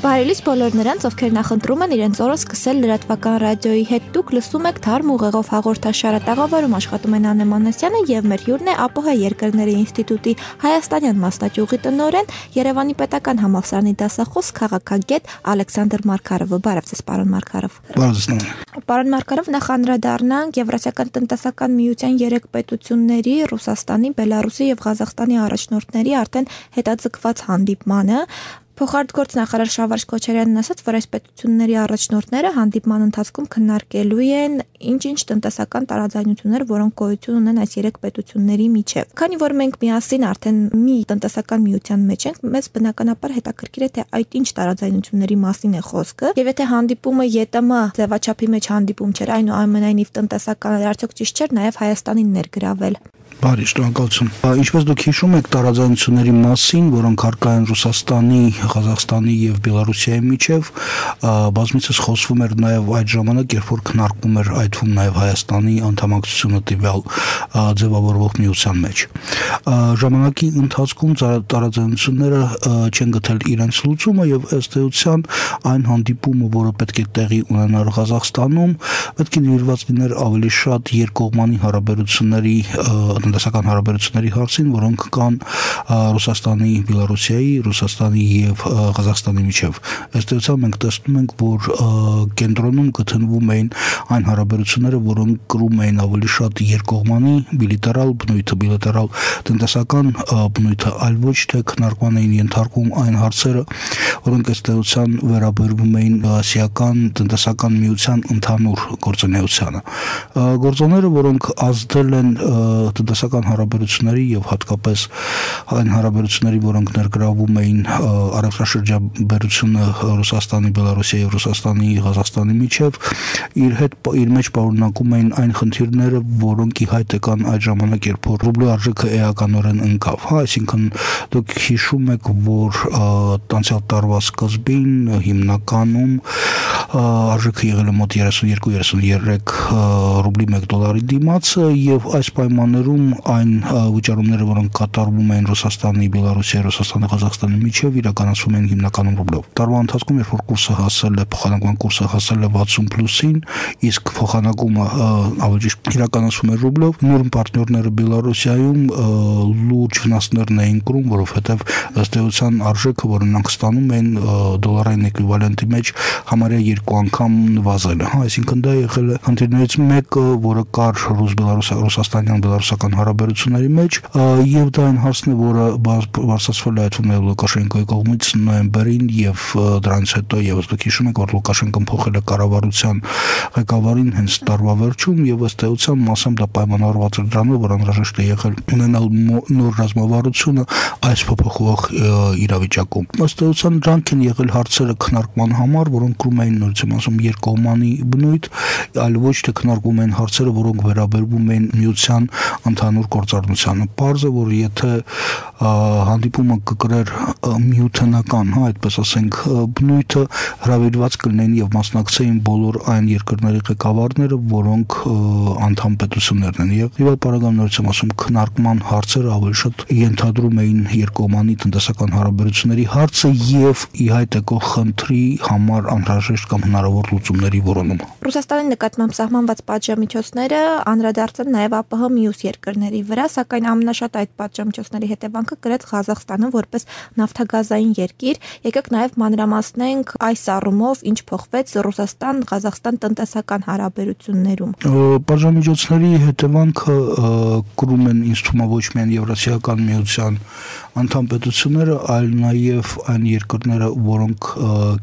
Բարելիս բոլոր նրանց, ովքեր նախընտրում են իրենց օրը սկսել լրատվական ռադիոյի հետ, դուք լսում եք Թարմ ուղեղով հաղորդաշարը, տաղավարում աշխատում են Աննե Մանասյանը եւ մեր հյուրն է ԱՊՀ Երկրների ինստիտուտի հայաստանյան մասնաճյուղի տնօրեն, Երևանի պետական համալսարանի դասախոս, քաղաքագետ Ալեքսանդր Մարգարովը։ Բարև ձեզ, պարոն Մարգարով։ Պարոն Մարգարով, նախ անդրադառնանք Եվրասիական տնտեսական միության 3 պետությունների՝ Ռուսաստանի, Բելարուսի եւ Ղազախստանի առաջնորդների արդեն հետաձգված հանդիպմանը։ Փոխարտգործնախարար Շավարժ Քոչարյանն ասաց, որ այս պետությունների առաջնորդները հանդիպման ընթացքում քննարկելու են ինչ-ինչ տնտեսական տարաձայնություններ, որոնք գոյություն ունեն այս 3 պետությունների միջև։ Քանի որ մենք միասին արդեն մի տնտեսական միության մեջ ենք, մեզ բնականաբար հետաքրքիր է, թե այդ ինչ տարաձայնությունների մասին է խոսքը, եւ եթե հանդիպումը ԵՏՄ ձևաչափի մեջ հանդիպում չէր, այնուամենայնիվ տնտեսական արդյոք ճիշտ չէր նաեւ Հայաստանին ներգրավել։ Բարի, շնորհակալություն։ Ինչպես դուք հիշում եք, տարաձայնությունների մասին, որոնք առկա են Ռուսաստանի, Ղազախստանի եւ Բելարուսիայի միջև, բազմիցս խոսվում էր նաեւ այդ ժամանակ, երբ որ քննարկվում էր այդ թվում նաեւ Հայաստանի անդամակցությունը տվյալ ձևավորվող միության մեջ։ Ժամանակի ընթացքում տարաձայնությունները չեն գտել իրենց լուծումը եւ ըստ էության այն հանդիպումը, որը պետք է տեղի ունենար Ղազախստանում, պետք է նվիրված լիներ ավելի շատ երկկողմանի հարաբերությունների տնտեսական հարաբերությունների հարցին, որոնք կան Ռուսաստանի, Բելարուսիայի, Ռուսաստանի եւ Ղազախստանի միջև։ Ըստ էության մենք տեսնում ենք, որ կենտրոնում գտնվում էին այն հարաբերությունները, որոնք կրում էին ավելի շատ երկկողմանի բիլատերալ բնույթը, բիլատերալ տնտեսական բնույթը, այլ ոչ թե քննարկման էին ենթարկվում այն հարցերը, որոնք ըստ էության վերաբերվում էին ասիական տնտեսական միության ընդհանուր գործունեությանը։ Գործոնները, որոնք ազդել են տնտեսական հարաբերությունների եւ հատկապես այն հարաբերությունների, որոնք ներգրավում էին առևտրաշրջանաբերությունը Ռուսաստանի, Բելարուսիայի եւ Ռուսաստանի, Ղազախստանի միջև, իր մեջ պարունակում էին այն խնդիրները, որոնք ի հայտ եկան այդ ժամանակ, երբ որ ռուբլի արժեքը էականորեն ընկավ, այսինքն դուք հիշում եք, որ տանցյալ տարվա սկզբին հիմնականում արժեքը եղել է մոտ 32-33 ռուբլի 1 դոլարի դիմաց եւ այս պայմաններում այն վճարումները, որոնք կատարվում են Ռուսաստանի, Բելարուսիայի, Ռուսաստանի, Ղազախստանի միջև, իրականացվում են հիմնականում ռուբլով։ Տարվա ընթացքում, երբ որ կուրսը հասել է, փոխանակման կուրսը հասել է 60+-ին, իսկ փոխանակումը ավելի ճիշտ իրականացվում է ռուբլով, նույն պարտներները Բելարուսիայում լուրջ վնասներն էին կրում, որովհետեւ ըստ էության արժեքը, որը նրանք ստանում են դոլարային էկվիվալենտի մեջ, համարյա 2 անգամ նվազել է, այսինքն դա եղել է խնդիրներից մեկը, որը կար ռուս-ռուսաստանյան բելարուսական հարաբերությունների մեջ, եւ դա այն հարցն է, որը բարձրացվել է այդվում է Լուկաշենկոյի կողմից նոյեմբերին եւ դրանից հետո եւս դուք հիշում եք, որ Լուկաշենկոն փոխել է կառավարության ղեկավարին հենց տարվա վերջում եւ ըստ էության մասամբ դա պայմանավորված էր դրանով, որ անհրաժեշտ է եղել ունենալ նոր ռազմավարությունը այս փոփոխվող իրավիճակում։ Ըստ էության դրանք են եղել հարցերը քննարկման համար, որոնք կրում էին նորից ասում երկկողմանի բնույթ, այլ ոչ թե քննարկվում են հարցերը, որոնք վերաբերվում են միության ընդհանուր գործառնությանը։ Պարզ է, որ եթե հանդիպումը կկրեր միութենական, այդպես ասենք, բնույթը, հրավիրված կլինեն եւ մասնակցեին բոլոր այն երկրների ղեկավարները, որոնք անդամ պետություններն են։ Եվ պարագան նորից եմ ասում, քննարկման հարցերը ավելի շատ ենթադրում էին երկկողմանի տնտեսական հարաբերությունների հարցը եւ ի հայտ եկող խնդրի համար անհրաժեշտ կամ հնարավոր լուծումների որոնում։ Ռուսաստանի նկատմամբ սահմանված պատժամիջոցները անդրադարձան նաեւ ԱՊՀ մյուս երկրների վրա, սակայն ամենաշատ այդ պատժամիջոցների հետևանքը կրեց Ղազախստանը որպես նավթագազային երկիր։ Եկեք նաեւ մանրամասնենք այս առումով ինչ փոխվեց Ռուսաստան-Ղազախստան տնտեսական հարաբերություններում։ Պատժամիջոցների հետևանքը կրում են ինձ թվում է ոչ միայն Եվրասիական միության անդամ պետությունները, այլ նաեւ այն երկրները, որոնք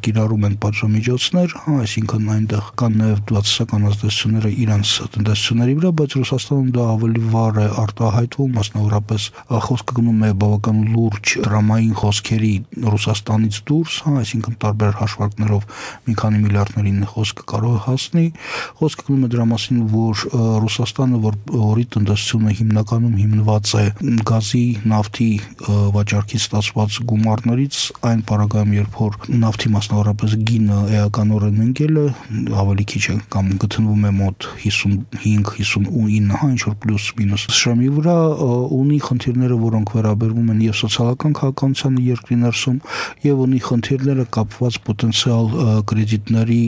կիրառում են պատժամիջոցներ, այսինքն այնտեղ կան նաեւ բացասական ազդեցությունները իրենց տնտեսությունների վրա, բայց Ռուսաստանում դա ավելի վառ է արտահայտվում, մասնավորապես խոսքը գնում է բավական լուրջ դրամային խոսքերի Ռուսաստանից դուրս, այսինքն տարբեր հաշվարկներով մի քանի միլիարդներին խոսքը կարող է հասնի, խոսքը գնում է դրա մասին, որ Ռուսաստանը, որի տնտեսությունը հիմնականում հիմնված է գազի, նավթի վաճառքից ստացված գումարներից, այն պարագայում, երբ որ նավթի մասնավորապես գինը էականորեն ընկել է, ավելի քիչ է կամ գտնվում է մոտ 55-59, ինչ որ պլյուս մինուս շամի վրա, ունի խնդիրները, որոնք վերաբերվում են եւ սոցիալական քաղաքականությանը երկրի ներսում եւ ունի խնդիրները կապված պոտենցիալ կրեդիտների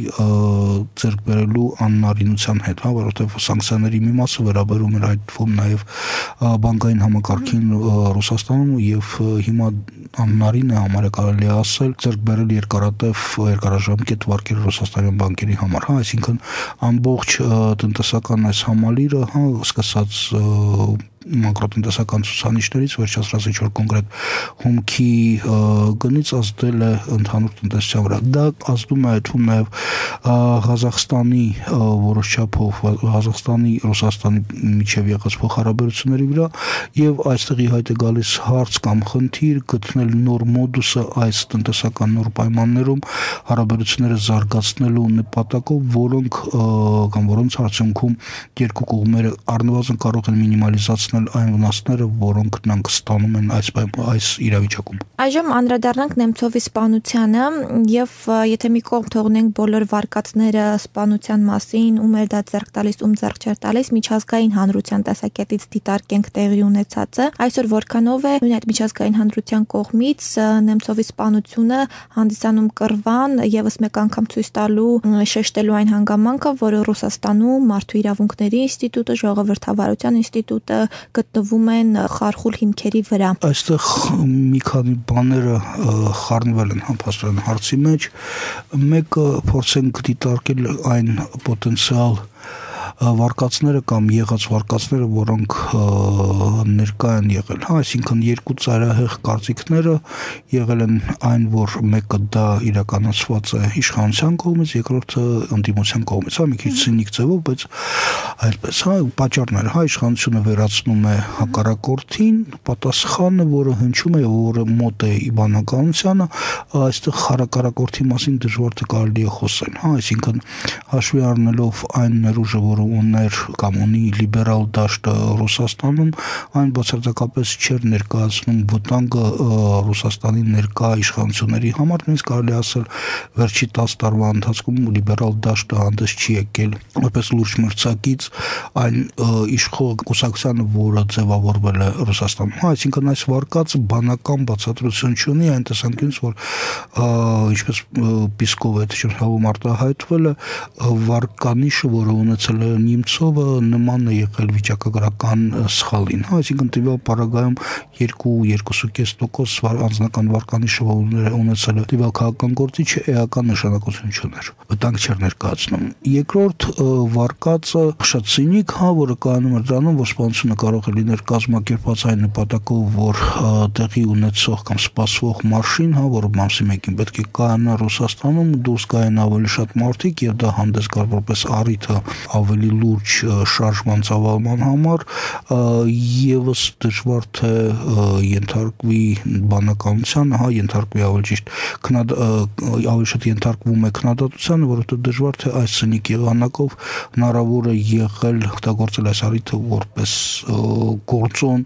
ձեռք բերելու աննարինության հետ, որովհետեւ սանկցիաների մի մասը վերաբերում էր այդ թվում նաեւ բանկային համակարգին Ռուսաստանում եւ հիմա աննարին է համարը կարելի է ասել ձեռք բերել երկարաժամկետ վարկեր Ռուսաստանյան բանկերի համար, այսինքն ամբողջ տնտեսական այս համալիրը, սկսած մակրոտնտեսական ցուցանիշներից վերջացրած ինչ-որ կոնկրետ հումքի գնից ազդել է ընդհանուր տնտեսության վրա։ Դա ազդում է այդվում նաև Ղազախստանի որոշ չափով Ղազախստանի Ռուսաստանի միջև եղած փոխհարաբերությունների վրա եւ այստեղ ի հայտ է գալիս հարց կամ խնդիր գտնել նոր մոդուսը այս տնտեսական նոր պայմաններում հարաբերությունները զարգացնելու նպատակով, որոնց արդյունքում երկու կողմերը առնվազն կարող են մինիմալիզացնել այն վնասները, որոնք նրանք ստանում են այս իրավիճակում։ Այժմ անդրադառնանք Նեմցովի սպանությանը եւ եթե մի կողմ թողնենք բոլոր վարկածները սպանության մասին, ում էր դա ձեռք տալիս, ում ձեռք չէր տալիս, միջազգային հանրության տեսակետից դիտարկենք տեղի ունեցածը, այսօր որքանով է նույն այդ միջազգային հանրության կողմից Նեմցովի սպանությունը հանդիսանում կռվան եւս մեկ անգամ ցույց տալու շեշտելու այն հանգամանքը, որը Ռուսաստանում Մարդու իրավունքների ինստիտուտը, Ժողովրդավարության ինստիտուտը գտնվում են խարխուլ հիմքերի վրա։ Այստեղ մի քանի բաները խառնվել են համապաստորեն հարցի մեջ։ Մեկը փորձենք դիտարկել այն պոտենցիալ վարկածները կամ եղած վարկածները, որոնք ներկա են եղել, այսինքն երկու ծայրահեղ կարծիքները եղել են այն, որ մեկը դա իրականացված է իշխանության կողմից, երկրորդը ընդդիմության կողմից, մի քիչ ցինիկ ձևով, բայց այդպես, պատճառներ, իշխանությունը վերացնում է հակառակորդին, պատասխանը, որը հնչում է, որը մոտ է իբանականությանը, այստեղ հակառակորդի մասին դժվար թե կարելի է խոսել, այսինքն հաշվի առնելով այն ներուժը, որը ուներ կամ ունի լիբերալ դաշտը Ռուսաստանում, այն բացարձակապես չէր ներկայացնում վտանգը Ռուսաստանի ներկա իշխանությունների համար, նույնիսկ կարելի ասել վերջի 10 տարվա ընթացքում լիբերալ դաշտը հանդես չի եկել որպես լուրջ մրցակից այն իշխող կուսակցությանը, որը ձևավորվել է Ռուսաստանում։ Այսինքն այս վարկածը բանական բացատրություն չունի այն տեսանկյունից, որ ինչպես Պիսկովը չհավում արտահայտվել է, վարկանիշը, որը ունեցել է Նեմցովը, նման է եղել վիճակագրական սխալին, այսինքն տվյալ պարագայում 2-2.5% անձնական վարկանիշը ունեցել է տվյալ քաղաքական գործիչը էական նշանակություն չուներ, վտանգ չէր ներկայացնում։ Երկրորդ վարկածը շատ ցինիկ, որը կայանում էր դրանում, որ սպանությունը կարող է լինել կազմակերպված այն նպատակով, որ տեղի ունեցող կամ սպասվող մարշին, որը ամսի 1-ին պետք է կայանա Ռուսաստանում, դուրս գային ավելի շատ մարդիկ եւ դա հանդես գար որպես առիթը ավելի լուրջ շարժման ծավալման համար, եւս դժվար թե ենթարկվի բանականության, ենթարկվի ավելի ճիշտ ավելի շատ ենթարկվում է քննադատությանը, որովհետեւ դժվար թե այս ցնիկ եղանակով հնարավոր է եղել օգտագործել այս առիթը որպես գործոն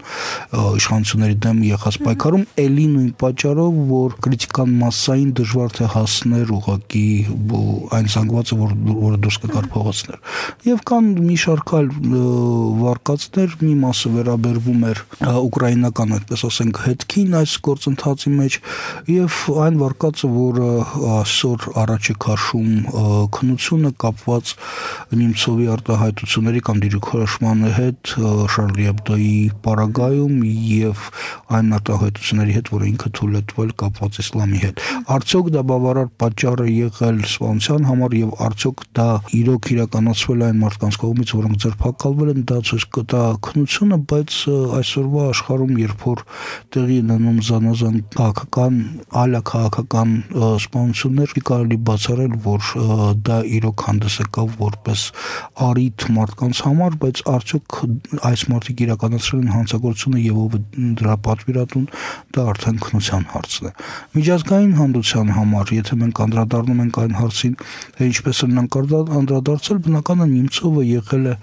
իշխանությունների դեմ եղած պայքարում, ելի նույն պատճառով, որ քրիտիկան մասսային դժվար թե հասներ ուղղակի այն զանգվածը, որը դուրս կգար փողոցներ։ Եվ կան մի շարք այլ վարկածներ, մի մասը վերաբերվում էր ուկրաինական, այդպես ասենք, հետքին այս գործընթացի մեջ, եւ այն վարկածը, որը այսօր առաջ է քաշում քննությունը կապված Նեմցովի արտահայտությունների կամ դիրքորոշմանի հետ Շարլի Էբդոյի պարագայում եւ այն արտահայտությունների հետ, որ ինքը թույլ է տվել կապված իսլամի հետ։ Արդյոք դա բավարար պատճառ է եղել սպանության համար եւ արդյոք դա իրոք իրականացվել է այն մարդկանց կողմից, որոնք ձերբակալվել են, դա ցույց կտա քննությունը, բայց այսօրվա աշխարհում, երբ որ տեղի ունենում զանազան քաղաքական, այլաքաղաքական սպանություններ, կարելի բացառել, որ դա իրոք հանդես եկավ որպես առիթ մարդկանց համար, բայց արդյոք այս մարդիկ իրականացրել են հանցագործությունը եւ ով դրա պատվիրատուն, դա արդեն քննության հարցն է։ Միջազգային հանրության համար, եթե մենք անդրադառնում ենք այն հարցին, թե ինչպես են նրանք անդրադարձել, բնական է Նեմցովը Նեմցովը եղել է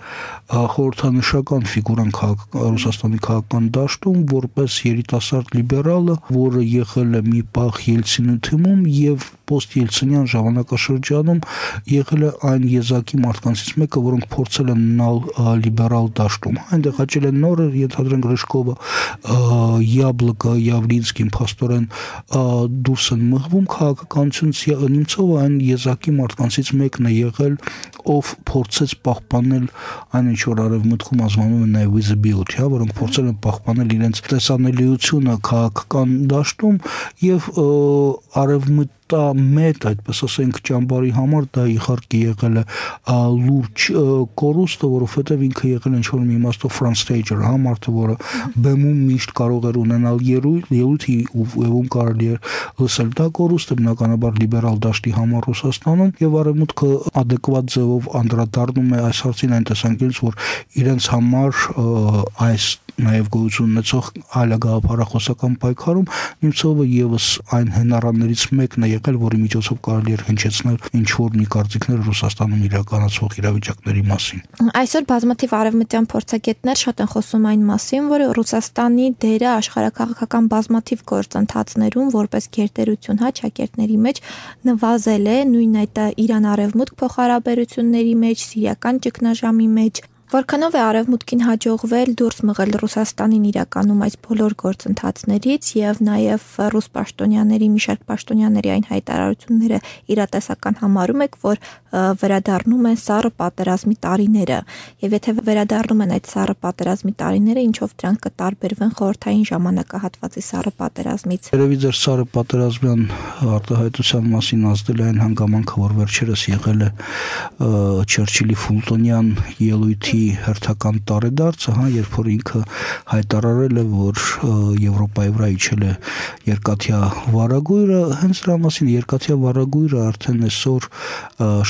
խորհրդանշական ֆիգուրան Ռուսաստանի քաղաքական դաշտում, որպես երիտասարդ լիբերալը, որը եղել է մի պահ Ելցինի թիմում եւ post-Ելցինյան ժամանակաշրջանում եղել է այն եզակի մարդկանցից մեկը, որոնք փորձել են լիբերալ դաշտում։ Այնտեղ հաճել են նորը, ենթադրենք Ռեժկովը, Յաբլոկը, Յավլինսկին փաստորեն դուրս են մղվում քաղաքականությունից։ Նեմցովը այն եզակի մարդկանցից մեկն է եղել, ով փորձեց պահպանել այն ինչ որ արևմուտքում ազգանում են նաև visibility, որոնք փորձել են պահպանել իրենց տեսանելիությունը քաղաքական դաշտում եւ արևմտամետ, այդպես ասենք, ճամբարի համար դա իհարկե եղել է լուրջ կորուստը, որովհետեւ ինքը եղել է ինչ-որ մի իմաստով front stager, մարդը, որը բեմում միշտ կարող էր ունենալ ելույթի ում կարելի էր լսել դա կորուստը բնականաբար լիբերալ դաշտի համար Ռուսաստանում եւ արևմուտքը adekvat ձևով անդրադառնում է այս հարցին այն տեսանկյունից, որ իրենց համար այս նաև գոյություն ունեցող այլագաղափարախոսական պայքարում Նեմցովը եւս այն հնարաններից մեկն է եղել, որի միջոցով կարելի էր հնչեցնել ինչ-որ մի կարծիքներ Ռուսաստանում իրականացվող իրավիճակների մասին։ Այսօր բազմաթիվ արևմտյան փորձագետներ շատ են խոսում այն մասին, որ Ռուսաստանի դերը աշխարհակաղակական բազմաթիվ գործընթացներում որպես գերտերություն հաճակերտների մեջ նվազել է, նույն այդ Իրան-արևմուտք փոխհարաբերությունների մեջ, սիրիական ճգնաժամի մեջ։ Որքանով է արևմուտքին հաջողվել դուրս մղել Ռուսաստանին իրականում այս բոլոր գործընթացներից եւ նաեւ ռուս պաշտոնյաների, մի շարք պաշտոնյաների այն հայտարարությունները իրատեսական համարում եք, որ վերադառնում են սառը պատերազմի տարիները եւ եթե վերադառնում են այդ սառը պատերազմի տարիները, ինչով դրանք կտարբերվեն խորհրդային ժամանակահատվածի սառը պատերազմից։ Երևի ձեր սառը պատերազմյան արտահայտության մասին ազդել է այն հանգամանքը, որ վերջերս եղել է Չերչիլի Ֆուլտոնյան ելույթի հերթական տարեդարձը, երբ որ ինքը հայտարարել է, որ Եվրոպայի վրա իջել է երկաթյա վարագույրը, հենց դրա մասին երկաթյա վարագույրը արդեն այսօր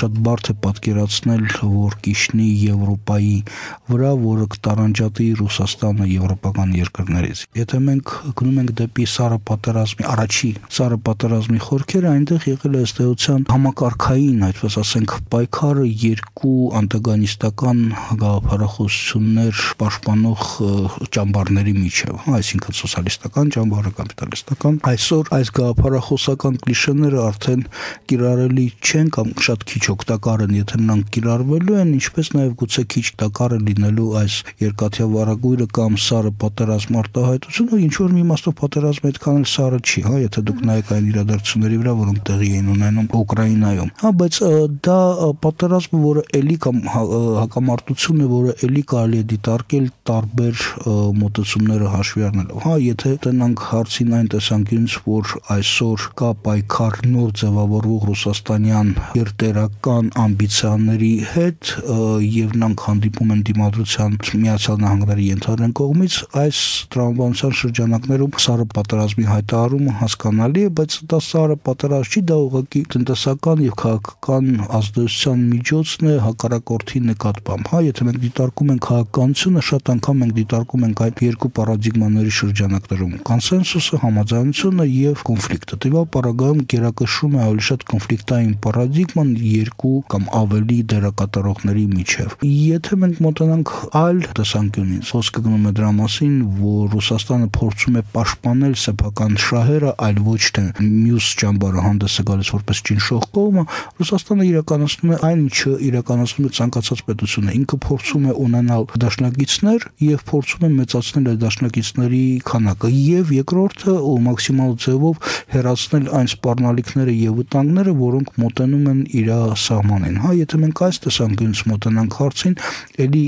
շատ բարդ է պատկերացնել, որ կիջնի Եվրոպայի վրա, որը կտարանջատի Ռուսաստանը եվրոպական երկրներից։ Եթե մենք գնում ենք դեպի սառը պատերազմի առաջի սառը պատերազմի խորքերը, այնտեղ եղել է ըստ համակարգային, այդպես ասենք, պայքարը երկու անտագոնիստական գաղափարախոսություններ պաշտպանող ճամբարների միջև, այսինքն սոցիալիստական ճամբարը, կապիտալիստական։ Այսօր այս գաղափարախոսական կլիշեները արդեն կիրառելի չեն կամ շատ քիչ օգտակար են, եթե նրանք կիրառվելու են, ինչպես նաև գուցե քիչ օգտակար է լինելու այս երկաթյա վարագույրը կամ սառը պատերազմ արտահայտությունը, ինչ որ մի իմաստով պատերազմը այդքան էլ սառը չի, եթե դուք նայեք այն իրադարձությունների վրա, որոնք տեղի էին ունենում Ուկրաինայում, բայց դա պատերազմը, որը էլի կամ հակամարտությունը, որը էլի կարելի է դիտարկել տարբեր մոտեցումները հաշվի առնելով, եթե տնանք հարցին այն տեսանկյունից, որ այսօր կա պայքար նոր ձևավորվող ռուսաստանյան երտերական ամբիցիաների հետ եւ նրանք հանդիպում են դիմադրության Միացյալ Նահանգների ենթադրեն կողմից, այս տրամաբանության շրջանակներում սառը պատերազմի հայտարարումը հասկանալի է, բայց դա սառը պատերազմ չի, դա ուղղակի տնտեսական եւ քաղաքական ազդեցության միջոցն է հակառակորդի նկատմամբ։ Եթե մենք դիտարկում ենք քաղաքականությունը, շատ անգամ մենք դիտարկում ենք այդ երկու պարադիգմաների շրջանակներում՝ կոնսենսուսը, համաձայնությունը եւ կոնֆլիկտը։ Դեպի պարագայում գերակշռում է ավելի շատ կոնֆլիկտային պարադիգման երկու կամ ավելի դերակատարողների միջև։ Եթե մենք մոտենանք այլ տեսանկյունից, խոսքը գնում է դրա մասին, որ Ռուսաստանը փորձում է պաշտպանել սեփական շահերը, այլ ոչ թե մյուս ճամբարը հանդես է գալիս որպես ճնշող կողմը, Ռուսաստանը իրականացնում է այն, ինչը իրականացնում է ցանկացած պետությունը։ Ինքը փորձում է ունենալ դաշնակիցներ եւ փորձում է մեծացնել այդ դաշնակիցների քանակը եւ երկրորդը մաքսիմալ ձևով հեռացնել այն սպառնալիքները եւ վտանգները, որոնք մոտենում են իր սահմանին։ Եթե մենք այս տեսանկյունից մոտենանք հարցին, ելի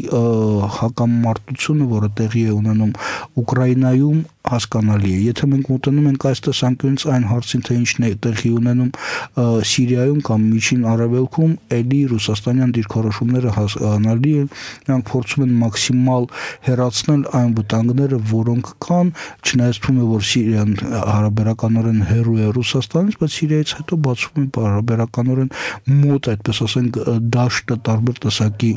հակամարտությունը, որը տեղի է ունենում Ուկրաինայում, հասկանալի է։ Եթե մենք մոտենում ենք այս տեսանկյունից այն հարցին, թե ինչն է տեղի ունենում Սիրիայում կամ Միջին Արևելքում, ելի ռուսաստանյան դիրքորոշումները հասկանալի են, նրանք փորձում են մաքսիմալ հեռացնել այն վտանգները, որոնք կան, չնայած թվում է, որ Սիրիան հարաբերականորեն հեռու է Ռուսաստանից, բայց Սիրիայից հետո բացվում է հարաբերականորեն մոտ, այդպես ասենք, դաշտը տարբեր տեսակի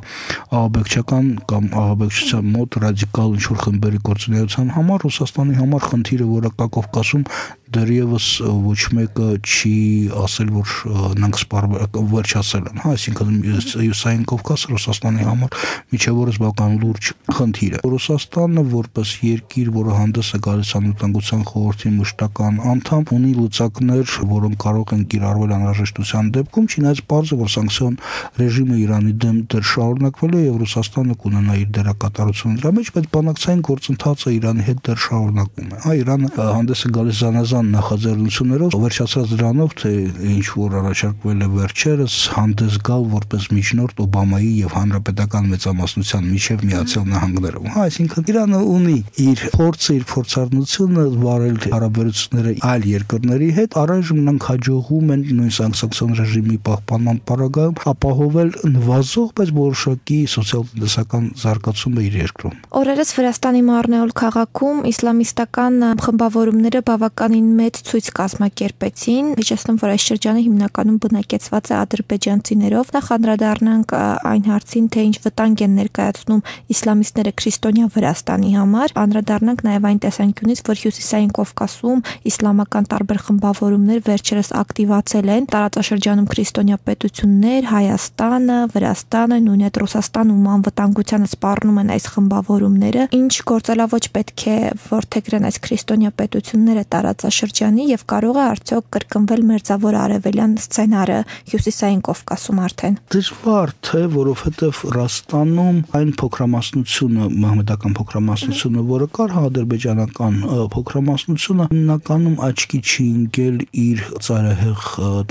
ահաբեկչական կամ ահաբեկչության մոտ ռադիկալ ինչ-որ խմբերի գործունեության համար Ռուսաստանի Ռուսաստանի համար խնդիրը, որը կա Կովկասում, դեռևս ոչ մեկը չի ասել, որ նրանք վերջացել են, այսինքն Հյուսային Կովկասը Ռուսաստանի համար միջև օրս բավական լուրջ խնդիր է։ Ռուսաստանը որպես երկիր, որը հանդես է գալիս Անվտանգության խորհրդի մշտական անդամ, ունի լուծակներ, որոնք կարող են կիրառվել անհրաժեշտության դեպքում, չնայած պարզ է, որ սանկցիոն ռեժիմը Իրանի դեմ դեռ շարունակվելու է եւ Ռուսաստանը կունենա իր դերակատարությունը դրա մեջ, բայց բանակցային գործընթացը Իրանի հետ դեռ շարունակվում է։ Իրանը հանդես է գալիս զանազան նախաձեռնություններով, վերջացած դրանով, թե ինչ որ առաջարկվել է վերջերս հանդես գալ որպես միջնորդ Օբամայի եւ հանրապետական մեծամասնության միջև Միացյալ Նահանգներում։ Այսինքն Իրանը ունի իր փորձը, իր փորձառնությունը վարել հարաբերությունները այլ երկրների հետ, առայժմ նրանք հաջողում են նույն սանկցիոն ռեժիմի պահպանման պարագայում ապահովել նվազող, բայց որոշակի սոցիալ-տնտեսական զարգացումը իր երկրում։ Օրերս Վրաստանի Մարնեոլ քաղաքում իսլամիստական խմբավորումները բավականին մեծ ցույց կազմակերպեցին։ Հիշեցնում, որ այս շրջանը հիմնականում բնակեցված է ադրբեջանցիներով։ Նախ անդրադառնանք այն հարցին, թե ինչ վտանգ են ներկայացնում իսլամիստները քրիստոնյա Վրաստանի համար։ Անդրադառնանք նաև այն տեսանկյունից, որ Հյուսիսային Կովկասում իսլամական տարբեր խմբավորումներ վերջերս ակտիվացել են տարածաշրջանում քրիստոնյա պետություններ, Հայաստանը, Վրաստանը, նույն այդ Ռուսաստանում անվտանգությանը սպառնում են այս խմբավորումները։ Ինչ գործելավոճ պետք է որդեգրեն այս քրիստոնյա պետությունները տարածաշրջանի եւ կարող է արդյոք կրկնվել մերձավոր արևելյան սցենարը Հյուսիսային Կովկասում արդեն։ Դժվար թե, որովհետեւ Ռուսաստանում այն փոքրամասնությունը, մահմեդական փոքրամասնությունը, որը կար, ադրբեջանական փոքրամասնությունը հիմնականում աչքի չի ընկել իր ծայրահեղ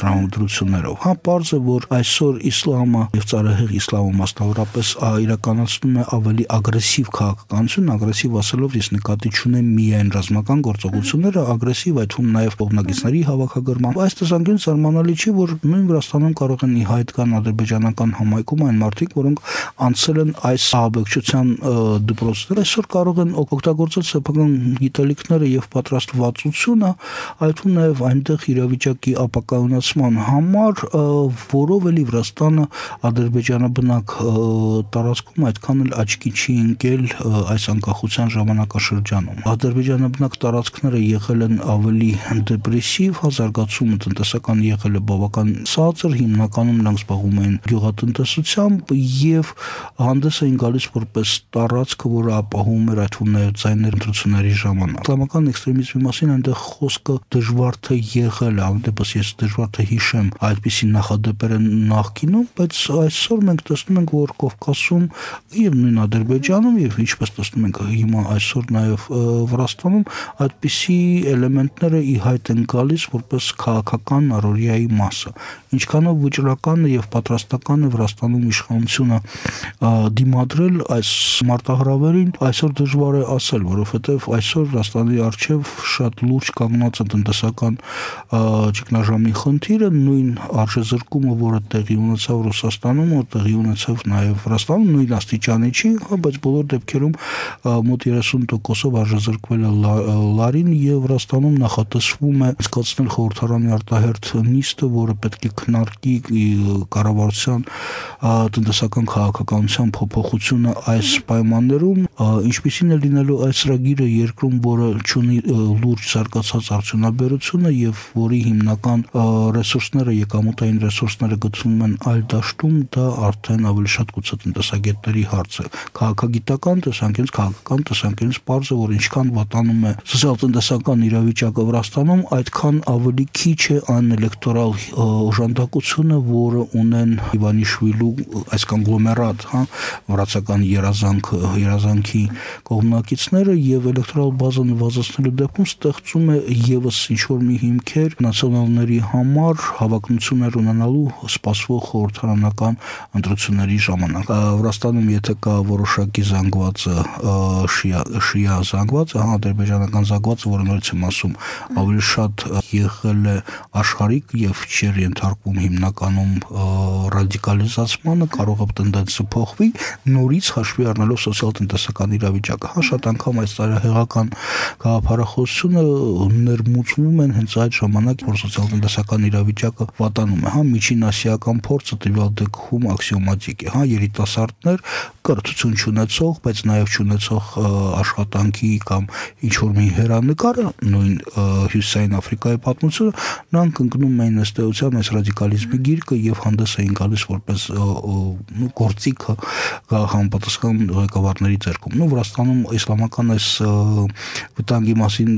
տրամադրություններով։ Պարզ է, որ այսօր իսլամը եւ ծայրահեղ իսլամը մասնավորապես իրականացնում է ավելի ագրեսիվ քաղաքականություն, ագրեսիվ ասելով ես նկատի չունեմ միայն ռազմական գործողությունները, ագրեսիվ այդ թվում նաև կողմնակիցների հավաքագրման։ Այս տեսանկյունից զարմանալի չի, որ նույն Վրաստանում կարող են ի հայտ գան ադրբեջանական համայնքում այն մարդիկ, որոնք անցել են այս աբեկչության դպրոցները, այսօր կարող են օգտագործել սեփական գիտելիքները եւ պատրաստվածությունը, այդ թվում նաև այնտեղ իրավիճակի ապակայունացման համար, որով էլի Վրաստանը ադրբեջանաբնակ տարածքում այդքան էլ աչքի չի ընկել այս անկախության ժամանակաշրջանում։ Ադրբեջանաբնակ տարածքները եղել են ավելի դեպրեսիվ, զարգացումը տնտեսական եղել է բավական ցածր, հիմնականում նրանք զբաղվում են գյուղատնտեսությամբ եւ հանդես էին գալիս որպես տարածք, որը ապահովում էր այդ թվում նաև ձայներ ընտրությունների ժամանակ։ Իսլամական էքստրեմիզմի մասին այնտեղ խոսքը դժվար թե եղել է, ամենտեղս ես դժվար թե հիշեմ այդպիսի նախադեպեր են նախկինում, բայց այսօր մենք տեսնում ենք, որ Կովկասում եւ նույն Ադրբեջանում եւ ինչպես տեսնում ենք հիմա այսօր նաեւ Վրաստանում այդպիսի էլեմենտները ի հայտ են գալիս որպես քաղաքական առօրյայի մասը։ Ինչքանով վճռական եւ պատրաստական է Վրաստանում իշխանությունը դիմադրել այս մարտահրավերին, այսօր դժվար է ասել, որովհետեւ այսօր Վրաստանի արչեւ շատ լուրջ կանգնած է տնտեսական ճգնաժամի խնդիրը, նույն արժեզրկումը, որը տեղի ունեցավ Ռուսաստանում, որ տեղի ունեցավ նաեւ Վրաստանում, նույն աստիճանի չի, բայց բոլոր դեպքերում մոտ 30%-ով արժեզրկվել է լարին եւ Վրաստանում նախատեսվում է սկսել խորհրդարանի արտահերթ նիստը, որը պետք է քննարկի կառավարության տնտեսական քաղաքականության փոփոխությունը այս պայմաններում, ինչպիսին է լինելու այս ծրագիրը երկրում, որը ունի լուրջ զարգացած արդյունաբերությունը եւ որի հիմնական ռեսուրսները, եկամուտային ռեսուրսները գտնվում են այլ դաշտում, դա արդեն ավելի շատ գուցե տնտեսագետների հարց է։ Քաղաքագիտական տեսանկյունից, քաղաքական տեսանկյունից պարզ է, որ ինչքան վատանում է սոցիալ-տնտեսական իրավիճակը Վրաստանում, այդքան ավելի քիչ է այն էլեկտորալ օժանդակությունը, որը ունեն Իվանիշվիլու այս կոնգլոմերատ, վրացական երազանքի կողմնակիցները եւ էլեկտորալ բազը նվազեցնելու դեպքում ստեղծում է եւս ինչ-որ մի հիմքեր նացիոնալների համար հավակնություններ ունենալու սպասվող խորհրդարանական ընտրությունների ժամանակ։ Վրաստանում եթե կա որոշակի զանգվածը շիա զանգվածը, ադրբեջանական զանգվածը, որը նորից եմ ասում, ավելի շատ եղել է աշխարհիկ եւ չէր ենթարկվում հիմնականում ռադիկալիզացմանը, կարող է տենդենսը փոխվի, նորից հաշվի առնելով սոցիալ-տնտեսական իրավիճակը։ Շատ անգամ այս ծայրահեղական գաղափարախոսությունը ներմուծվում են հենց այդ ժամանակ, որ սոցիալ-տնտեսական իրավիճակը վատանում է, միջին ասիական փորձը տվյալ դեպքում աքսիոմատիկ է, երիտասարդներ կրթություն չունեցող, բայց նաև չունեցող աշխատանքի կամ ինչ-որ մի հերանեկարը, նույն Հյուսիսային Աֆրիկայի պատմությունը, նրանք ընկնում էին ըստ էության այս ռադիկալիզմի գիրկը եւ հանդես էին գալիս որպես գործիք համապատասխան ղեկավարների ձեռքում։ Վրաստանում իսլամական այս վտանգի մասին,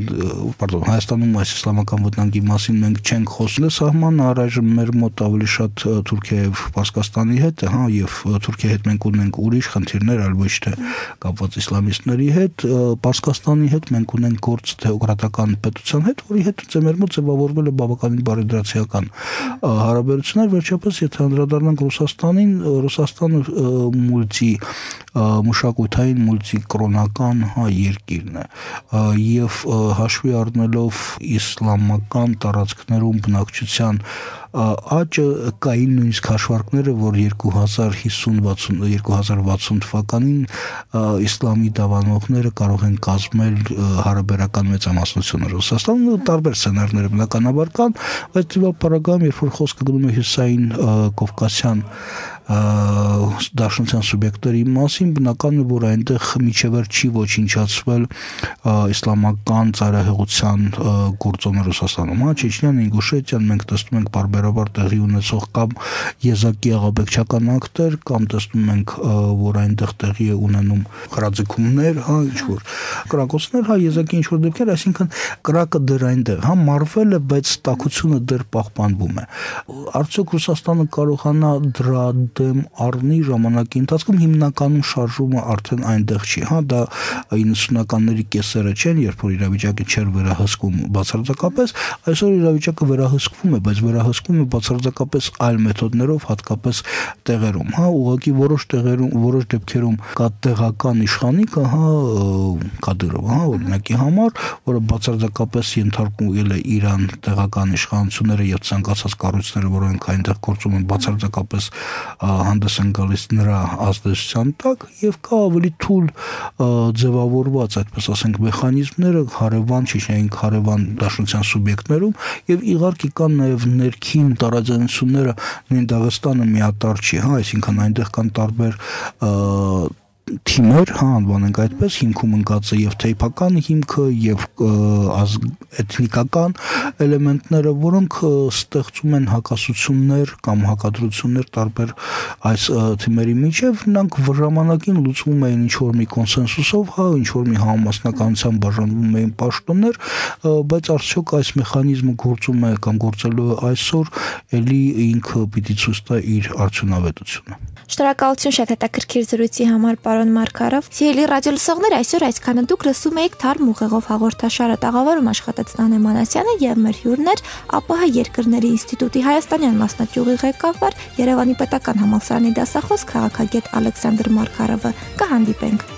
Հայաստանում այս իսլամական վտանգի մասին մենք չենք խոսում։ Սահմանը առայժմ մեր մոտ ավելի շատ Թուրքիա եւ Պարսկաստանի հետ է, եւ Թուրքիայի հետ մենք ունենք ուրիշ խնդիրներ, այլ ոչ թե կապված իսլամիստների հետ։ Պարսկաստանի հետ մենք ունենք գործ թեոկրատական պետության հետ, որի հետ մեր մոտ ձևավորվել է բավականին բարեդրացիական հարաբերություններ։ Վերջապես, եթե անդրադառնանք Ռուսաստանին, Ռուսաստանը մշակութային մուլտիկրոնական երկիրն է եւ հաշվի առնելով իսլամական տարածքներում բնակչության աճը կային նույնիսկ հաշվարկները, որ 2060 թվականին իսլամի դավանողները կարող են կազմել հարաբերական մեծամասնությունը Ռուսաստանում, տարբեր սցենարներ բնականաբար կան, բայց դեպի երբ որ խոսքը գնում է հյուսային կովկասյան դաշնության սուբյեկտների մասին, բնական է, որ այնտեղ միջևեր չի ոչնչացվել իսլամական ծայրահեղության գործոնը Ռուսաստանում։ Չեչնյան, Ինգուշետիան մենք տեսնում ենք բարբերաբար տեղի ունեցող կամ եզակի աղաբեկչական ակտեր, կամ տեսնում ենք, որ այնտեղ տեղի է ունենում խրաձգումներ, ինչ-որ կրակոցներ, եզակի ինչ-որ դեպքեր, այսինքն կրակը դեռ այնտեղ, մարվել է, բայց տաքությունը դեռ պահպանվում է։ Արդյոք Ռուսաստանը կարողանա դրա դեմ առնի ժամանակի ընթացքում, հիմնականում շարժումը արդեն այնտեղ չի, դա 90-ականների կեսերը չեն, երբ որ իրավիճակը չէր վերահսկվում բացարձակապես, այսօր իրավիճակը վերահսկվում է, բայց վերահսկվում է բացարձակապես այլ մեթոդներով, հատկապես տեղերում, ուղղակի որոշ դեպքերում կա տեղական իշխանիկը, Կադիրովը, օրինակի համար, որը բացարձակապես ենթարկվել է Իրան տեղական իշխանությունները եւ ցանկացած կառույցները, որոնք այնտեղ գործում են, բացարձակապես հանդես են գալիս նրա ազդեցության տակ, եւ կա ավելի թույլ ձևավորված, այդպես ասենք, մեխանիզմները հարևան դաշնության սուբյեկտներում, եւ իհարկե կան նաեւ ներքին տարաձայնությունները, նույն Դաղստանը միատարր չի, այսինքն այնտեղ կան տարբեր թիմեր, անվանենք այդպես, հիմքում ընկած է եւ թեյփական հիմքը եւ էթնիկական էլեմենտները, որոնք ստեղծում են հակասություններ կամ հակադրություններ տարբեր այս թիմերի միջև, նրանք ժամանակին լուծվում էին ինչ-որ մի կոնսենսուսով, ինչ-որ մի համամասնականության բաժանվում էին պաշտոններ, բայց արդյոք այս մեխանիզմը գործում է կամ գործելու է այսօր, ելի ինքը պիտի ցույց տա իր արդյունավետությունը։ Շնորհակալություն շատ հետաքրքիր զրույցի համար, պարոն Մարգարով։ Սիրելի ռադիոլսողներ, այսօր այսքանը դուք լսում եք Թարմ ուղեղով հաղորդաշարը, տաղավարում աշխատեց Նանե Մանասյանը եւ մեր հյուրն էր ԱՊՀ Երկրների ինստիտուտի հայաստանյան մասնաճյուղի ղեկավար, Երևանի պետական համալսարանի դասախոս, քաղաքագետ Ալեքսանդր Մարգարովը։ Կհանդիպենք։